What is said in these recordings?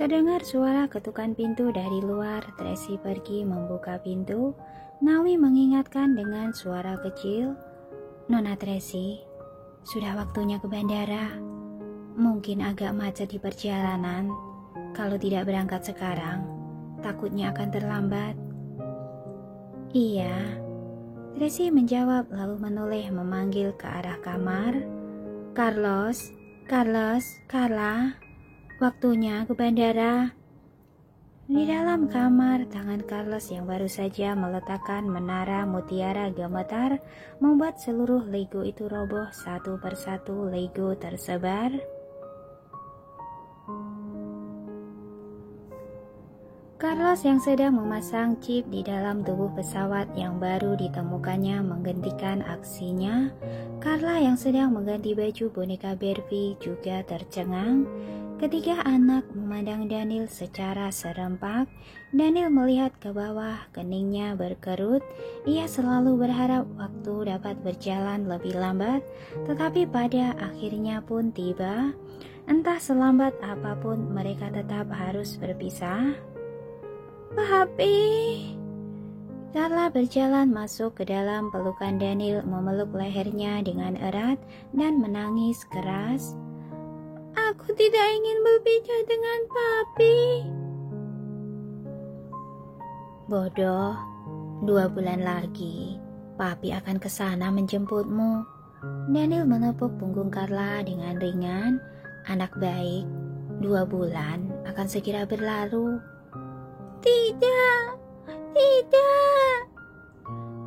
Terdengar suara ketukan pintu dari luar. Tracy pergi membuka pintu. Naomi mengingatkan dengan suara kecil, "Nona Tracy, sudah waktunya ke bandara. Mungkin agak macet di perjalanan. Kalau tidak berangkat sekarang, takutnya akan terlambat." "Iya," Tracy menjawab lalu menoleh memanggil ke arah kamar. "Carlos, Carlos, Carla, waktunya ke bandara." Di dalam kamar, tangan Carlos yang baru saja meletakkan menara mutiara gemetar membuat seluruh Lego itu roboh satu persatu. Lego tersebar. Carlos yang sedang memasang chip di dalam tubuh pesawat yang baru ditemukannya menghentikan aksinya. Carla yang sedang mengganti baju boneka Barbie juga tercengang. Ketiga anak memandang Daniel secara serempak. Daniel melihat ke bawah, keningnya berkerut. Ia selalu berharap waktu dapat berjalan lebih lambat, tetapi pada akhirnya pun tiba. Entah selambat apapun, mereka tetap harus berpisah. "Papi!" Carla berjalan masuk ke dalam pelukan Daniel, memeluk lehernya dengan erat dan menangis keras. "Aku tidak ingin berpisah dengan papi." "Bodoh, 2 bulan lagi papi akan ke sana menjemputmu." Daniel menepuk punggung Carla dengan ringan. "Anak baik, 2 bulan akan segera berlalu." "Tidak, tidak."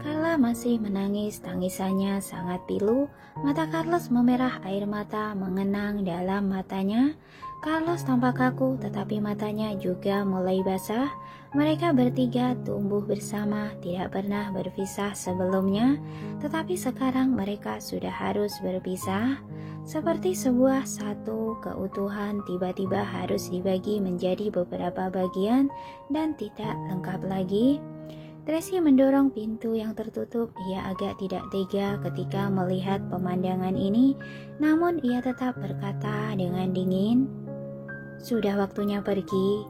Carla masih menangis, tangisannya sangat pilu. Mata Carlos memerah, air mata mengenang dalam matanya. Carlos tampak kaku, tetapi matanya juga mulai basah. Mereka bertiga tumbuh bersama, tidak pernah berpisah sebelumnya, tetapi sekarang mereka sudah harus berpisah. Seperti sebuah satu keutuhan tiba-tiba harus dibagi menjadi beberapa bagian dan tidak lengkap lagi. Tracy mendorong pintu yang tertutup. Ia agak tidak tega ketika melihat pemandangan ini, namun ia tetap berkata dengan dingin, "Sudah waktunya pergi."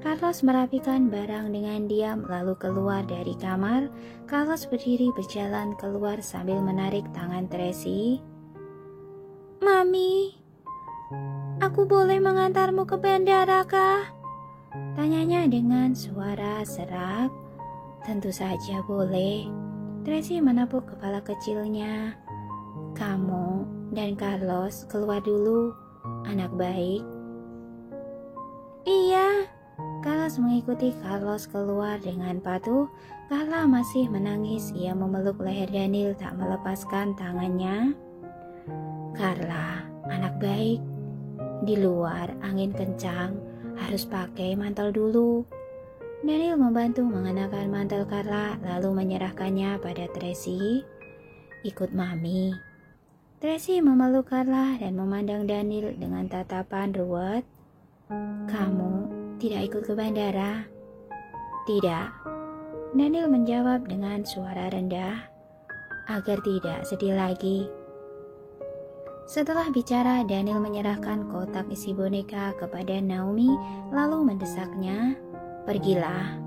Carlos merapikan barang dengan diam lalu keluar dari kamar. Carlos berdiri berjalan keluar sambil menarik tangan Tracy. "Mami, aku boleh mengantarmu ke bandara kah?" tanyanya dengan suara serak. "Tentu saja boleh." Tracy menepuk kepala kecilnya. "Kamu dan Carlos keluar dulu, anak baik." "Iya." Carlos mengikuti Carlos keluar dengan patuh. Carla masih menangis. Ia memeluk leher Daniel tak melepaskan tangannya. "Carla, anak baik. Di luar angin kencang, harus pakai mantel dulu." Daniel membantu mengenakan mantel Carla lalu menyerahkannya pada Tracy. "Ikut mami." Tracy memeluk Carla dan memandang Daniel dengan tatapan ruwet. "Kamu tidak ikut ke bandara?" "Tidak." Daniel menjawab dengan suara rendah, agar tidak sedih lagi. Setelah bicara, Daniel menyerahkan kotak isi boneka kepada Naomi lalu mendesaknya. "Pergilah."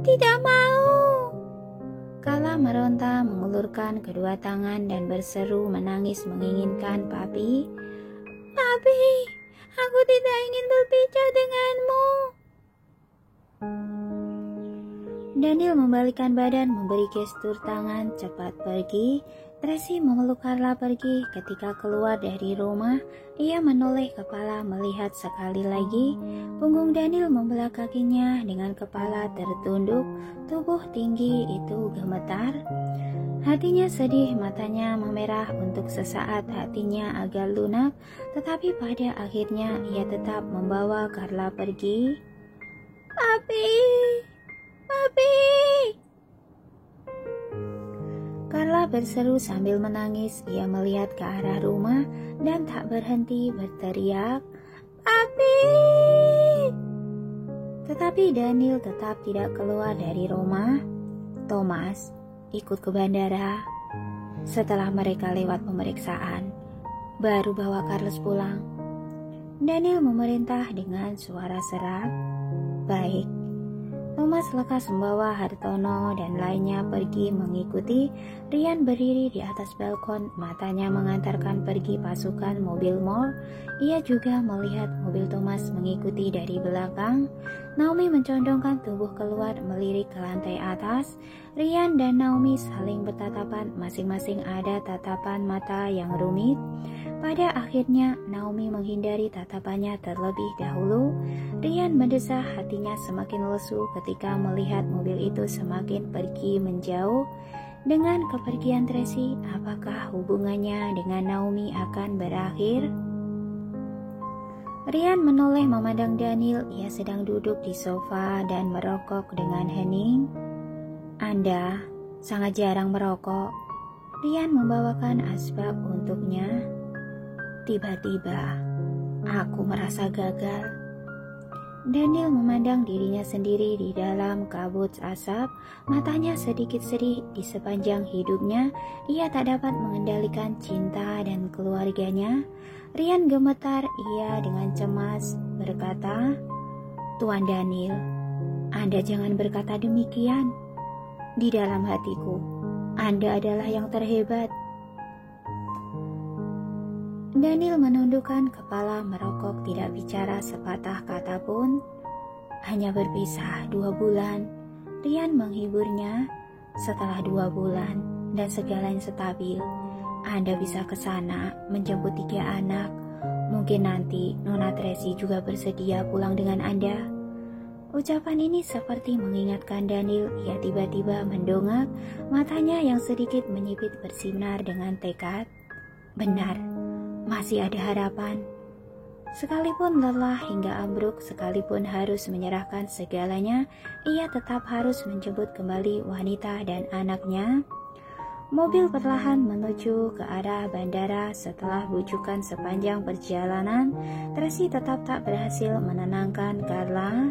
"Tidak mau." Carla meronta, mengulurkan kedua tangan dan berseru menangis menginginkan papi. "Papi, aku tidak ingin berpisah denganmu." Daniel membalikkan badan, memberi gestur tangan cepat pergi. Tracy memeluk Carla pergi. Ketika keluar dari rumah, ia menoleh kepala melihat sekali lagi. Punggung Daniel membelah kakinya dengan kepala tertunduk. Tubuh tinggi itu gemetar. Hatinya sedih, matanya memerah. Untuk sesaat hatinya agak lunak, tetapi pada akhirnya ia tetap membawa Carla pergi. "Papi, papi!" Carla berseru sambil menangis. Ia melihat ke arah rumah dan tak berhenti berteriak, "Papi!" Tetapi Daniel tetap tidak keluar dari rumah. Thomas ikut ke bandara. Setelah mereka lewat pemeriksaan, baru bawa Carlos pulang. Daniel memerintah dengan suara serak. Baik. Thomas lekas membawa Hartono dan lainnya pergi mengikuti. Rian berdiri di atas balkon, matanya mengantarkan pergi pasukan mobil mall. Ia juga melihat mobil Thomas mengikuti dari belakang. Naomi mencondongkan tubuh keluar melirik ke lantai atas. Rian dan Naomi saling bertatapan, masing-masing ada tatapan mata yang rumit. Pada akhirnya Naomi menghindari tatapannya terlebih dahulu. Rian mendesah, hatinya semakin lesu ketika melihat mobil itu semakin pergi menjauh. Dengan kepergian Tracy, apakah hubungannya dengan Naomi akan berakhir? Rian menoleh memandang Daniel. Ia sedang duduk di sofa dan merokok dengan hening. Anda sangat jarang merokok. Rian membawakan asbak untuknya. Tiba-tiba, aku merasa gagal. Daniel memandang dirinya sendiri di dalam kabut asap. Matanya sedikit sedih. Di sepanjang hidupnya, ia tak dapat mengendalikan cinta dan keluarganya. Rian gemetar, ia dengan cemas berkata, Tuan Daniel, Anda jangan berkata demikian. Di dalam hatiku, Anda adalah yang terhebat. Daniel menundukkan kepala merokok, tidak bicara sepatah kata pun. Hanya berpisah 2 bulan. Rian menghiburnya. Setelah 2 bulan dan segalanya stabil, Anda bisa ke sana menjemput 3 anak. Mungkin nanti Nona Tracy juga bersedia pulang dengan Anda. Ucapan ini seperti mengingatkan Daniel. Ia tiba-tiba mendongak, matanya yang sedikit menyipit bersinar dengan tekad. Benar. Masih ada harapan. Sekalipun lelah hingga ambruk, sekalipun harus menyerahkan segalanya, ia tetap harus menjemput kembali wanita dan anaknya. Mobil perlahan menuju ke arah bandara. Setelah bujukan sepanjang perjalanan, Tracy tetap tak berhasil menenangkan Carla.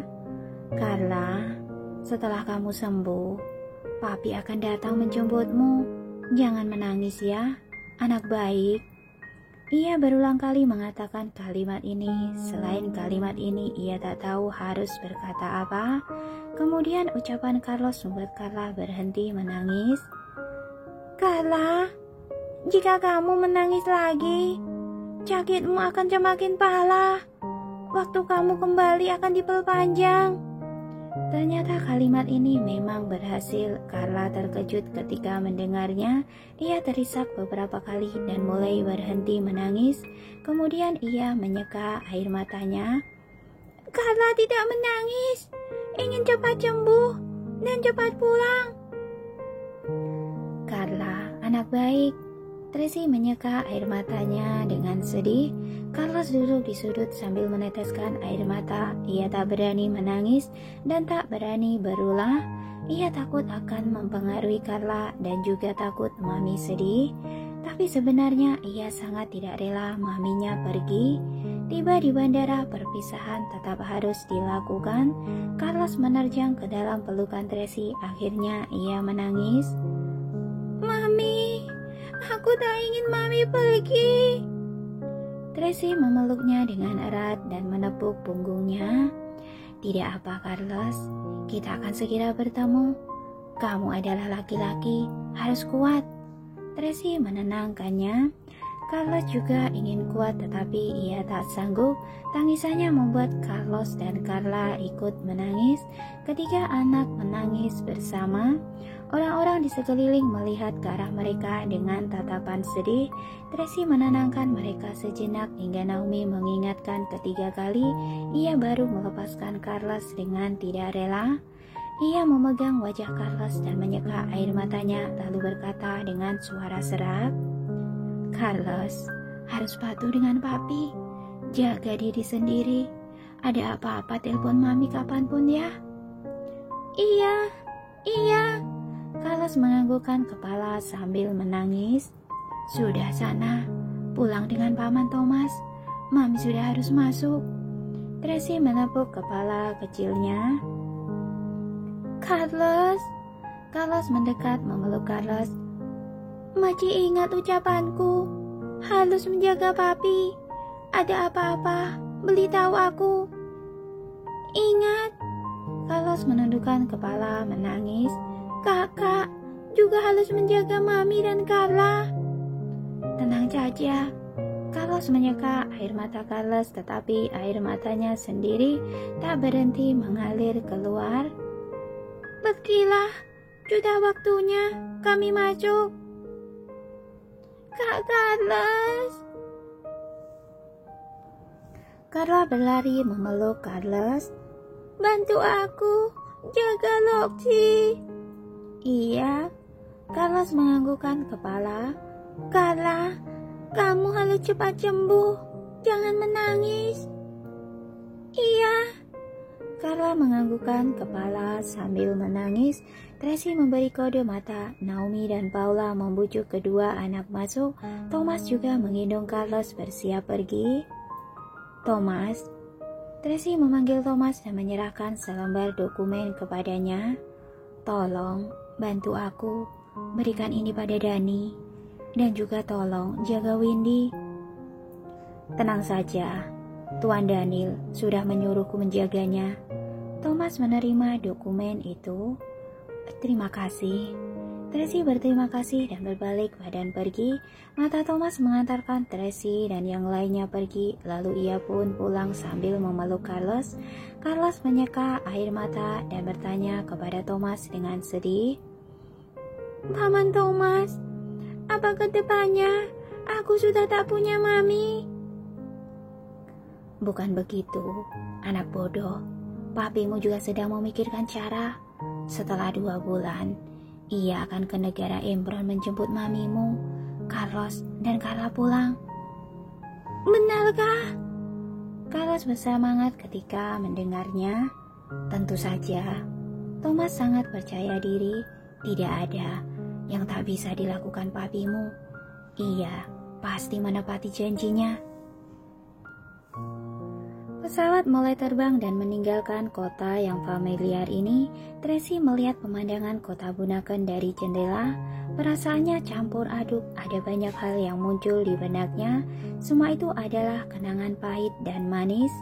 Carla, setelah kamu sembuh, Papi akan datang menjemputmu. Jangan menangis ya, anak baik. Ia berulang kali mengatakan kalimat ini. Selain kalimat ini, ia tak tahu harus berkata apa. Kemudian ucapan Carlos membuat Carla berhenti menangis. Carla, jika kamu menangis lagi, sakitmu akan semakin parah. Waktu kamu kembali akan diperpanjang. Ternyata kalimat ini memang berhasil. Carla terkejut ketika mendengarnya. Ia terisak beberapa kali dan mulai berhenti menangis. Kemudian ia menyeka air matanya. Carla tidak menangis, ingin cepat sembuh dan cepat pulang. Carla, anak baik. Tracy menyeka air matanya dengan sedih. Carlos duduk di sudut sambil meneteskan air mata. Ia tak berani menangis dan tak berani berulah. Ia takut akan mempengaruhi Carla dan juga takut Mami sedih. Tapi sebenarnya ia sangat tidak rela Maminya pergi. Tiba di bandara, perpisahan tetap harus dilakukan. Carlos menerjang ke dalam pelukan Tracy. Akhirnya ia menangis. Mami, aku tak ingin Mami pergi. Tracy memeluknya dengan erat dan menepuk punggungnya. Tidak apa, Carlos. Kita akan segera bertemu. Kamu adalah laki-laki, harus kuat. Tracy menenangkannya. Carlos juga ingin kuat tetapi ia tak sanggup. Tangisannya membuat Carlos dan Carla ikut menangis. Ketiga anak menangis bersama. Orang-orang di sekeliling melihat ke arah mereka dengan tatapan sedih. Tracy menenangkan mereka sejenak hingga Naomi mengingatkan ketiga kali. Ia baru melepaskan Carlos dengan tidak rela. Ia memegang wajah Carlos dan menyeka air matanya lalu berkata dengan suara serak, Carlos, harus patuh dengan Papi. Jaga diri sendiri. Ada apa-apa telepon Mami kapanpun ya. Iya. Carlos menganggukkan kepala sambil menangis. Sudah sana, pulang dengan Paman Thomas. Mami sudah harus masuk. Tracy menepuk kepala kecilnya. Carlos mendekat memeluk Carlos. Masih ingat ucapanku, harus menjaga Papi. Ada apa-apa, beritahu aku. Ingat, Carlos menundukkan kepala menangis. Kakak juga harus menjaga Mami dan Carla. Tenang saja. Carlos menyeka air mata Carlos, tetapi air matanya sendiri tak berhenti mengalir keluar. Pergilah, sudah waktunya kami masuk. Kak Carlos. Carla berlari memeluk Carlos. Bantu aku, jaga Loxi. Iya, Carlos menganggukkan kepala. Carla, kamu harus cepat sembuh, jangan menangis. Iya. Carla menganggukkan kepala sambil menangis. Tracy memberi kode mata. Naomi dan Paula membujuk kedua anak masuk. Thomas juga menggendong Carlos bersiap pergi. Thomas. Tracy memanggil Thomas dan menyerahkan selembar dokumen kepadanya. Tolong bantu aku, berikan ini pada Dani. Dan juga tolong jaga Windy. Tenang saja, Tuan Daniel sudah menyuruhku menjaganya. Thomas menerima dokumen itu. Terima kasih. Tracy berterima kasih dan berbalik badan pergi. Mata Thomas mengantarkan Tracy dan yang lainnya pergi. Lalu ia pun pulang sambil memeluk Carlos. Carlos menyeka air mata dan bertanya kepada Thomas dengan sedih. Paman Thomas, apa kedepannya aku sudah tak punya Mami? Bukan begitu, anak bodoh. Papimu juga sedang memikirkan cara. Setelah 2 bulan, ia akan ke negara Embron menjemput mamimu, Carlos dan Carla pulang. Benarkah? Carlos bersemangat ketika mendengarnya. Tentu saja, Thomas sangat percaya diri. Tidak ada yang tak bisa dilakukan papimu. Ia pasti menepati janjinya. Pesawat mulai terbang dan meninggalkan kota yang familiar ini. Tracy melihat pemandangan kota Bunaken dari jendela. Perasaannya campur aduk, ada banyak hal yang muncul di benaknya. Semua itu adalah kenangan pahit dan manis.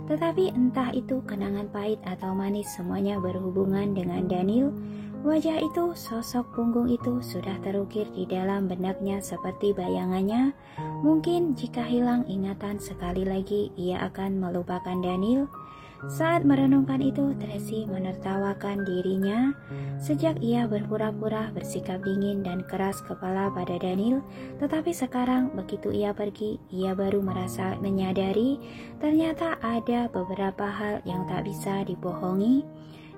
Tetapi entah itu kenangan pahit atau manis, semuanya berhubungan dengan Daniel. Wajah itu, sosok punggung itu sudah terukir di dalam benaknya seperti bayangannya. Mungkin jika hilang ingatan sekali lagi, ia akan melupakan Daniel. Saat merenungkan itu, Tracy menertawakan dirinya. Sejak ia berpura-pura bersikap dingin dan keras kepala pada Daniel, tetapi sekarang begitu ia pergi, ia baru merasa menyadari ternyata ada beberapa hal yang tak bisa dibohongi.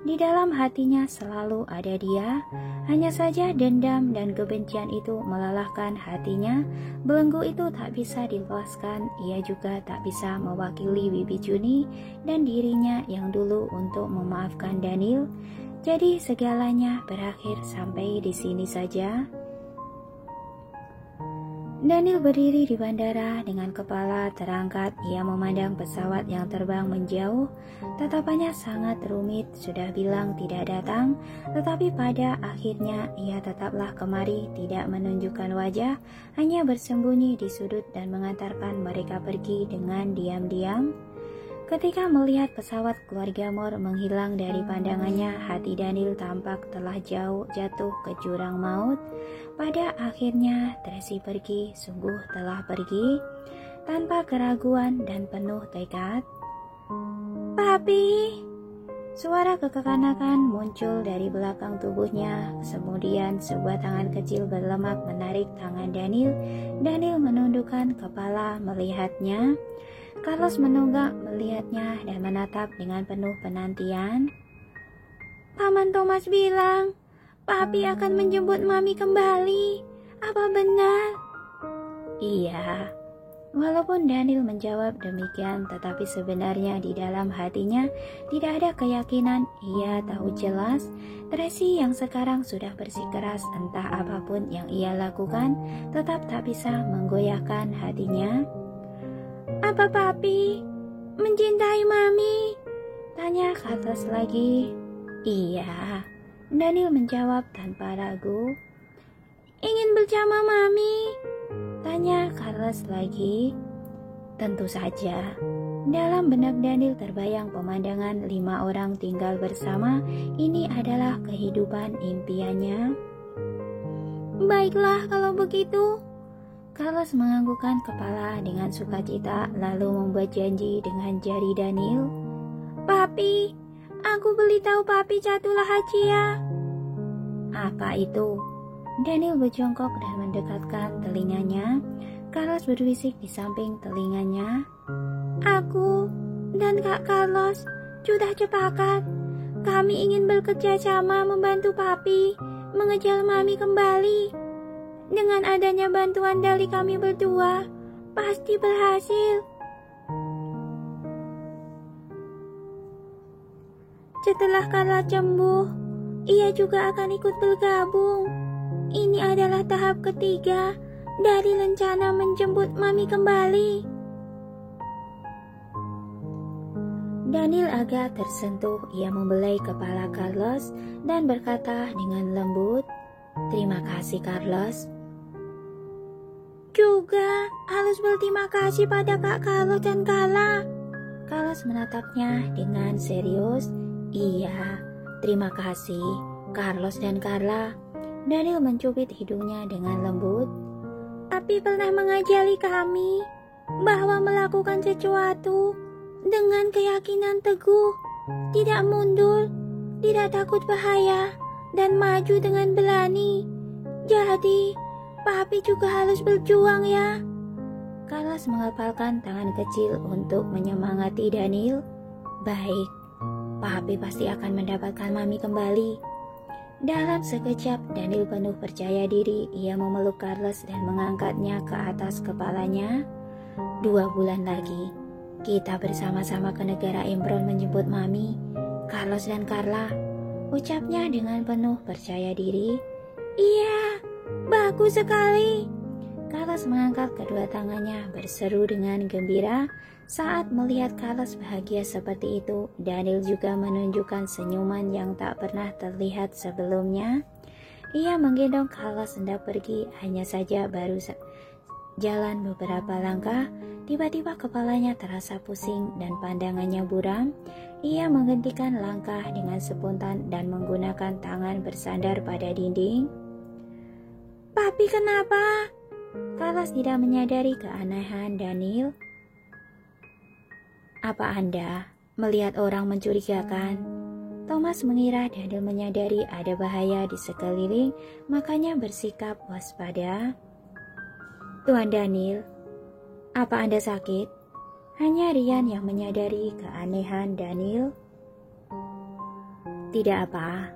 Di dalam hatinya selalu ada dia. Hanya saja dendam dan kebencian itu melelahkan hatinya. Belenggu itu tak bisa dilepaskan. Ia juga tak bisa mewakili Bibi Juni dan dirinya yang dulu untuk memaafkan Daniel. Jadi segalanya berakhir sampai di sini saja. Daniel berdiri di bandara dengan kepala terangkat. Ia memandang pesawat yang terbang menjauh. Tatapannya sangat rumit, sudah bilang tidak datang, tetapi pada akhirnya ia tetaplah kemari, tidak menunjukkan wajah, hanya bersembunyi di sudut dan mengantarkan mereka pergi dengan diam-diam. Ketika melihat pesawat keluarga Moore menghilang dari pandangannya, hati Daniel tampak telah jatuh ke jurang maut. Pada akhirnya Tracy pergi, sungguh telah pergi, tanpa keraguan dan penuh tekad. Papi! Suara kekanakan muncul dari belakang tubuhnya. Kemudian sebuah tangan kecil berlemak menarik tangan Daniel. Daniel menundukkan kepala melihatnya. Carlos menunggak melihatnya dan menatap dengan penuh penantian. Paman Thomas bilang, Papi akan menjemput Mami kembali. Apa benar? Iya. Walaupun Daniel menjawab demikian, tetapi sebenarnya di dalam hatinya tidak ada keyakinan. Ia tahu jelas Tracy yang sekarang sudah bersikeras, entah apapun yang ia lakukan, tetap tak bisa menggoyahkan hatinya. Apa Papi mencintai Mami? Tanya Carlos lagi. Iya, Daniel menjawab tanpa ragu. Ingin bersama Mami? Tanya Carlos lagi. Tentu saja. Dalam benak Daniel terbayang pemandangan 5 orang tinggal bersama. Ini adalah kehidupan impiannya. Baiklah kalau begitu. Carlos menganggukkan kepala dengan sukacita lalu membuat janji dengan jari Daniel. Papi, aku beritahu Papi jatuhlah hadiah. Apa itu? Daniel berjongkok dan mendekatkan telinganya. Carlos berbisik di samping telinganya. Aku dan Kak Carlos sudah sepakat. Kami ingin bekerja sama membantu Papi mengejar Mami kembali. Dengan adanya bantuan dari kami berdua, pasti berhasil. Setelah Carla sembuh, ia juga akan ikut bergabung. Ini adalah tahap ketiga dari rencana menjemput Mami kembali. Daniel agak tersentuh. Ia membelai kepala Carlos dan berkata dengan lembut, "Terima kasih, Carlos." Juga harus berterima kasih pada Kak Carlos dan Carla. Carlos menatapnya dengan serius. Iya, terima kasih, Carlos dan Carla. Daniel mencubit hidungnya dengan lembut. Tapi pernah mengajari kami bahwa melakukan sesuatu dengan keyakinan teguh, tidak mundur, tidak takut bahaya, dan maju dengan berani. Jadi, Papi juga harus berjuang ya. Carlos mengepalkan tangan kecil untuk menyemangati Daniel. Baik, Papi pasti akan mendapatkan Mami kembali. Dalam sekejap, Daniel penuh percaya diri. Ia memeluk Carlos dan mengangkatnya ke atas kepalanya. 2 bulan lagi, kita bersama-sama ke negara Embron menjemput Mami, Carlos dan Carla. Ucapnya dengan penuh percaya diri. Iya, bagus sekali. Carlos mengangkat kedua tangannya berseru dengan gembira. Saat melihat Carlos bahagia seperti itu, Daniel juga menunjukkan senyuman yang tak pernah terlihat sebelumnya. Ia menggendong Carlos hendak pergi, hanya saja baru jalan beberapa langkah, tiba-tiba kepalanya terasa pusing dan pandangannya buram. Ia menghentikan langkah dengan spontan dan menggunakan tangan bersandar pada dinding. Papi kenapa? Carlos tidak menyadari keanehan Daniel. Apa Anda melihat orang mencurigakan? Thomas mengira Daniel menyadari ada bahaya di sekeliling, makanya bersikap waspada. Tuan Daniel, apa Anda sakit? Hanya Rian yang menyadari keanehan Daniel. Tidak apa.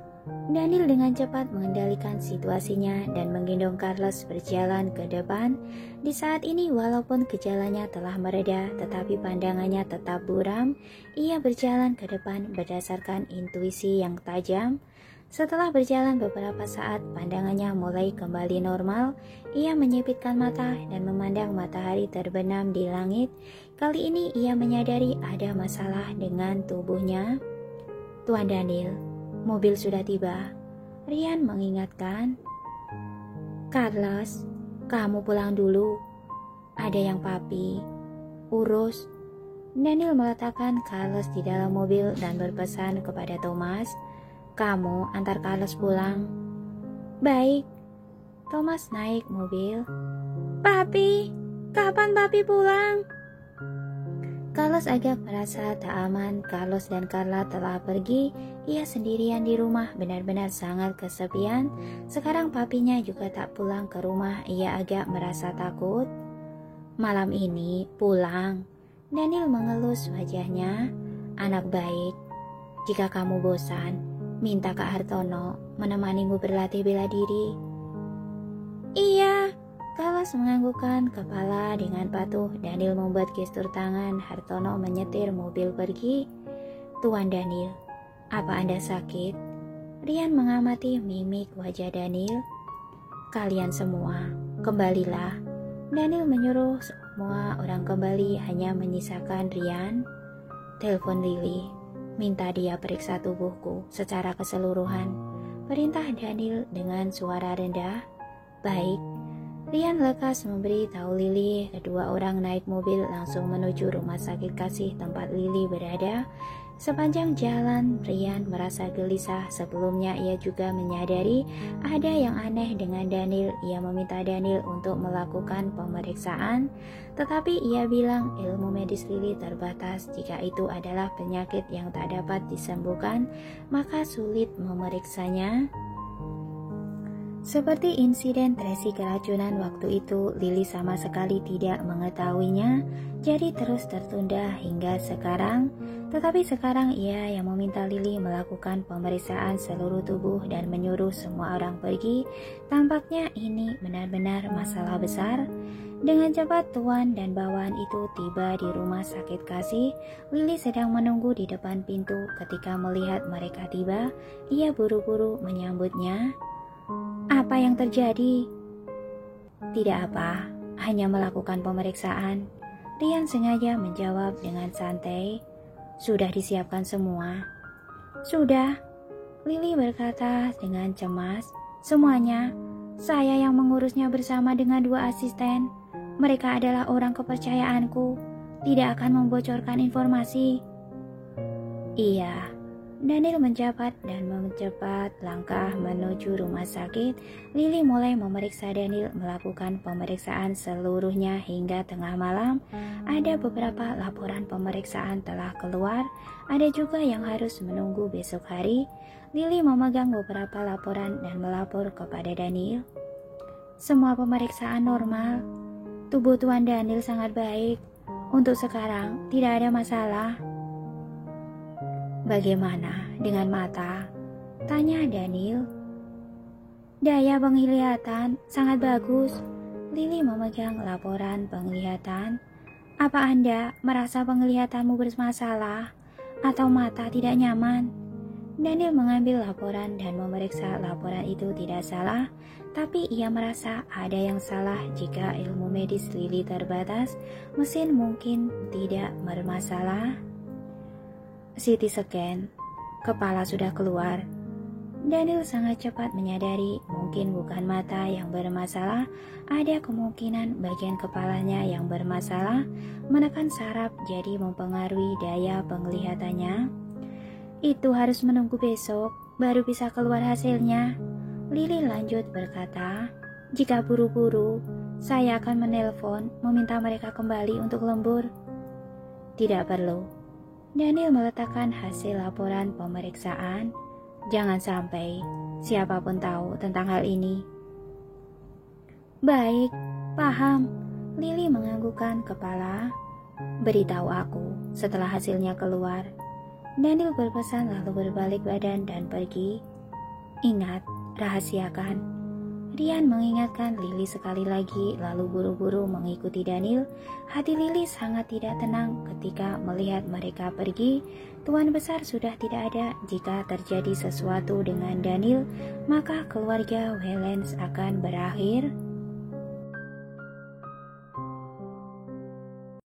Daniel dengan cepat mengendalikan situasinya dan menggendong Carlos berjalan ke depan. Di saat ini walaupun gejalanya telah mereda tetapi pandangannya tetap buram. Ia berjalan ke depan berdasarkan intuisi yang tajam. Setelah berjalan beberapa saat, pandangannya mulai kembali normal. Ia menyipitkan mata dan memandang matahari terbenam di langit. Kali ini ia menyadari ada masalah dengan tubuhnya. Tuan Daniel, mobil sudah tiba. Rian mengingatkan. Carlos, kamu pulang dulu. Ada yang Papi urus. Daniel meletakkan Carlos di dalam mobil dan berpesan kepada Thomas, kamu antar Carlos pulang. Baik. Thomas naik mobil. Papi, kapan Papi pulang? Carlos agak merasa tak aman. Carlos dan Carla telah pergi. Ia sendirian di rumah, benar-benar sangat kesepian. Sekarang papinya juga tak pulang ke rumah. Ia agak merasa takut. Malam ini pulang. Daniel mengelus wajahnya. Anak baik, jika kamu bosan, minta Kak Hartono menemanimu berlatih bela diri. Iya. Carlos menganggukkan kepala dengan patuh. Daniel membuat gestur tangan. Hartono menyetir mobil pergi. Tuan Daniel, apa Anda sakit? Rian mengamati mimik wajah Daniel. Kalian semua, kembalilah. Daniel menyuruh semua orang kembali, hanya menyisakan Rian. Telepon Lily, minta dia periksa tubuhku secara keseluruhan. Perintah Daniel dengan suara rendah. Baik. Rian lekas memberi tahu Lily. Kedua orang naik mobil langsung menuju rumah sakit kasih tempat Lily berada. Sepanjang jalan, Rian merasa gelisah. Sebelumnya ia juga menyadari ada yang aneh dengan Daniel. Ia meminta Daniel untuk melakukan pemeriksaan, tetapi ia bilang ilmu medis Lily terbatas. Jika itu adalah penyakit yang tak dapat disembuhkan, maka sulit memeriksanya. Seperti insiden Tracy keracunan waktu itu, Lily sama sekali tidak mengetahuinya, jadi terus tertunda hingga sekarang. Tetapi sekarang ia yang meminta Lily melakukan pemeriksaan seluruh tubuh dan menyuruh semua orang pergi. Tampaknya ini benar-benar masalah besar. Dengan cepat tuan dan bawahan itu tiba di rumah sakit kasih. Lily sedang menunggu di depan pintu. Ketika melihat mereka tiba, ia buru-buru menyambutnya. Apa yang terjadi? Tidak apa, hanya melakukan pemeriksaan. Rian sengaja menjawab dengan santai. Sudah disiapkan semua? Sudah, Lily berkata dengan cemas. Semuanya, saya yang mengurusnya bersama dengan 2 asisten. Mereka adalah orang kepercayaanku, tidak akan membocorkan informasi. Iya. Daniel menjabat dan mencepat langkah menuju rumah sakit. Lily mulai memeriksa Daniel, melakukan pemeriksaan seluruhnya hingga tengah malam. Ada beberapa laporan pemeriksaan telah keluar, ada juga yang harus menunggu besok hari. Lily memegang beberapa laporan dan melapor kepada Daniel. Semua pemeriksaan normal. Tubuh Tuan Daniel sangat baik. Untuk sekarang tidak ada masalah. Bagaimana dengan mata? Tanya Daniel. Daya penglihatan sangat bagus. Lily memegang laporan penglihatan. Apa Anda merasa penglihatanmu bermasalah atau mata tidak nyaman? Daniel mengambil laporan dan memeriksa laporan itu tidak salah, tapi ia merasa ada yang salah. Jika ilmu medis Lily terbatas, mesin mungkin tidak bermasalah. CT scan, kepala sudah keluar. Daniel sangat cepat menyadari mungkin bukan mata yang bermasalah, ada kemungkinan bagian kepalanya yang bermasalah. Menekan saraf jadi mempengaruhi daya penglihatannya. Itu harus menunggu besok, baru bisa keluar hasilnya. Lily lanjut berkata, jika buru-buru, saya akan menelpon meminta mereka kembali untuk lembur. Tidak perlu. Daniel meletakkan hasil laporan pemeriksaan. Jangan sampai siapapun tahu tentang hal ini. Baik, paham. Lily menganggukkan kepala. Beritahu aku setelah hasilnya keluar. Daniel berpesan lalu berbalik badan dan pergi. Ingat, rahasiakan. Rian mengingatkan Lily sekali lagi, lalu buru-buru mengikuti Daniel. Hati Lily sangat tidak tenang ketika melihat mereka pergi. Tuan besar sudah tidak ada. Jika terjadi sesuatu dengan Daniel, maka keluarga Wellens akan berakhir.